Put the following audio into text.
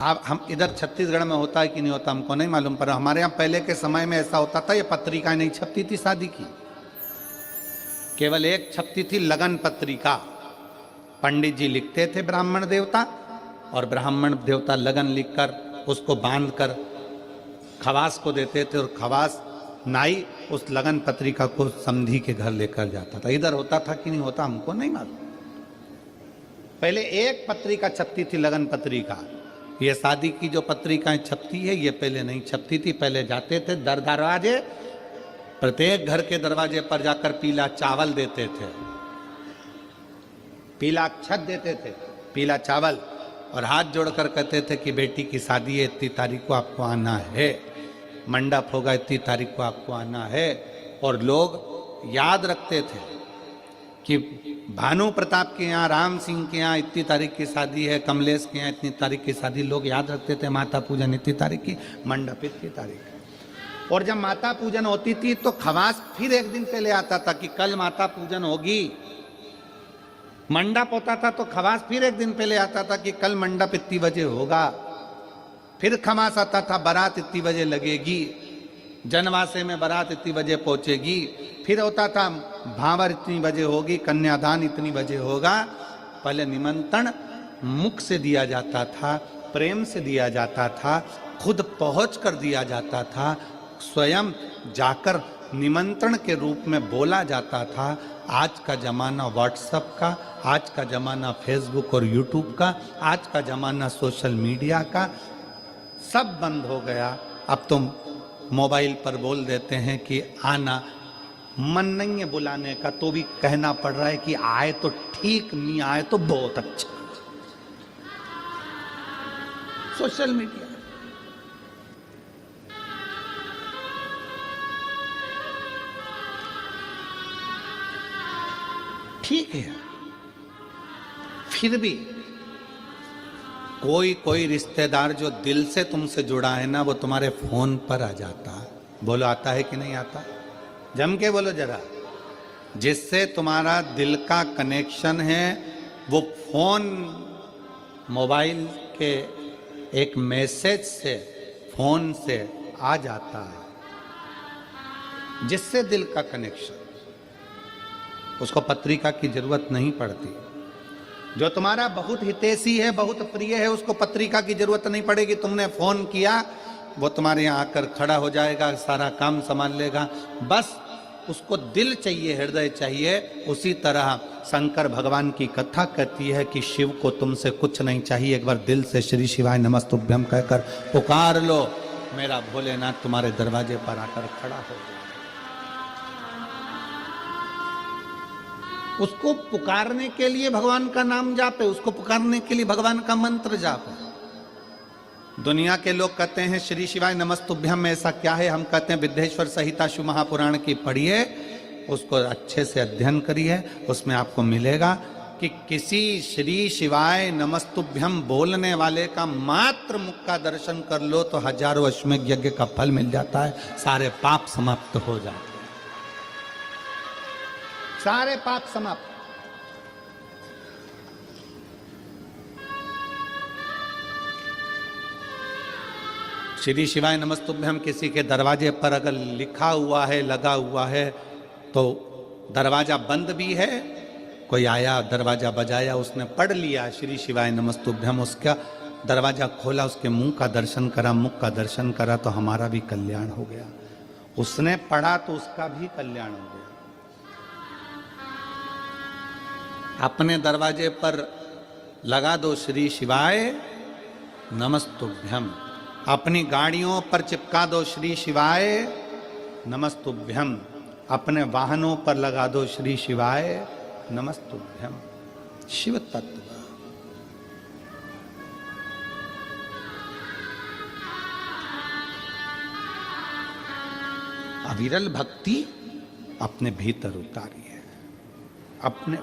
अब हम इधर छत्तीसगढ़ में होता है कि नहीं होता हमको नहीं मालूम, पर हमारे यहाँ पहले के समय में ऐसा होता था, ये पत्रिका नहीं छपती थी शादी की, केवल एक छपती थी लगन पत्रिका। पंडित जी लिखते थे ब्राह्मण देवता, और ब्राह्मण देवता लगन लिखकर उसको बांधकर खवास को देते थे, और खवास नाई उस लगन पत्रिका को समधी के घर लेकर जाता था। इधर होता था कि नहीं होता हमको नहीं मालूम। पहले एक पत्रिका छपती थी लगन पत्रिका। ये शादी की जो पत्रिकाएं छपती है ये पहले नहीं छपती थी। पहले जाते थे दर दरवाजे, प्रत्येक घर के दरवाजे पर जाकर पीला चावल देते थे, पीला अक्षत देते थे, पीला चावल, और हाथ जोड़कर कहते थे कि बेटी की शादी है, इतनी तारीख को आपको आना है, मंडप होगा इतनी तारीख को आपको आना है। और लोग याद रखते थे कि भानु प्रताप के यहाँ, राम सिंह के यहाँ इतनी तारीख की शादी है, कमलेश के यहाँ इतनी तारीख की शादी, लोग याद रखते थे। माता पूजन इतनी तारीख की, मंडप इतनी तारीख। और जब माता पूजन होती थी तो खवास फिर एक दिन पहले आता था कि कल माता पूजन होगी। मंडप होता था तो खवास फिर एक दिन पहले आता था कि कल मंडप इतनी बजे होगा। फिर खवास आता था बारात इतनी बजे लगेगी, जनवासे में बारात इतनी बजे पहुंचेगी। फिर होता था भावर इतनी बजे होगी, कन्यादान इतनी बजे होगा। पहले निमंत्रण मुख से दिया जाता था, प्रेम से दिया जाता था, खुद पहुंच कर दिया जाता था, स्वयं जाकर निमंत्रण के रूप में बोला जाता था। आज का ज़माना व्हाट्सएप का, आज का ज़माना फेसबुक और यूट्यूब का, आज का ज़माना सोशल मीडिया का, सब बंद हो गया। अब तो मोबाइल पर बोल देते हैं कि आना, मन नहीं है बुलाने का तो भी कहना पड़ रहा है कि आए तो ठीक, नहीं आए तो बहुत अच्छा। सोशल मीडिया ठीक है, फिर भी कोई रिश्तेदार जो दिल से तुमसे जुड़ा है ना, वो तुम्हारे फोन पर आ जाता है। बोलो आता है कि नहीं आता? जम के बोलो जरा। जिससे तुम्हारा दिल का कनेक्शन है वो फोन, मोबाइल के एक मैसेज से, फोन से आ जाता है। जिससे दिल का कनेक्शन, उसको पत्रिका की जरूरत नहीं पड़ती। जो तुम्हारा बहुत हितैषी है, बहुत प्रिय है, उसको पत्रिका की जरूरत नहीं पड़ेगी। तुमने फोन किया, वो तुम्हारे यहाँ आकर खड़ा हो जाएगा, सारा काम संभाल लेगा। बस उसको दिल चाहिए, हृदय चाहिए। उसी तरह शंकर भगवान की कथा कहती है कि शिव को तुमसे कुछ नहीं चाहिए, एक बार दिल से श्री शिवाय नमस्तुभ्यम कहकर पुकार लो, मेरा भोलेनाथ तुम्हारे दरवाजे पर आकर खड़ा हो जाए। उसको पुकारने के लिए भगवान का नाम जापे, उसको पुकारने के लिए भगवान का मंत्र जापे। दुनिया के लोग कहते हैं श्री शिवाय नमस्तुभ्यम में ऐसा क्या है? हम कहते हैं विद्येश्वर संहिता शिव महापुराण की पढ़िए, उसको अच्छे से अध्ययन करिए, उसमें आपको मिलेगा कि किसी श्री शिवाय नमस्तुभ्यम बोलने वाले का मात्र मुख का दर्शन कर लो तो हजारों अश्वमेध यज्ञ का फल मिल जाता है, सारे पाप समाप्त हो जाते हैं, सारे पाप समाप्त। श्री शिवाय नमस्तुभ्यम किसी के दरवाजे पर अगर लिखा हुआ है, लगा हुआ है, तो दरवाजा बंद भी है, कोई आया दरवाजा बजाया, उसने पढ़ लिया श्री शिवाय नमस्तुभ्यम, उसका दरवाजा खोला, उसके मुंह का दर्शन करा, मुख का दर्शन करा, तो हमारा भी कल्याण हो गया। उसने पढ़ा तो उसका भी कल्याण हो गया। अपने दरवाजे पर लगा दो श्री शिवाय नमस्तुभ्यम, अपनी गाड़ियों पर चिपका दो श्री शिवाय नमस्तुभ्यम, अपने वाहनों पर लगा दो श्री शिवाय नमस्तुभ्यम। शिव तत्व अविरल भक्ति अपने भीतर उतारी है, अपने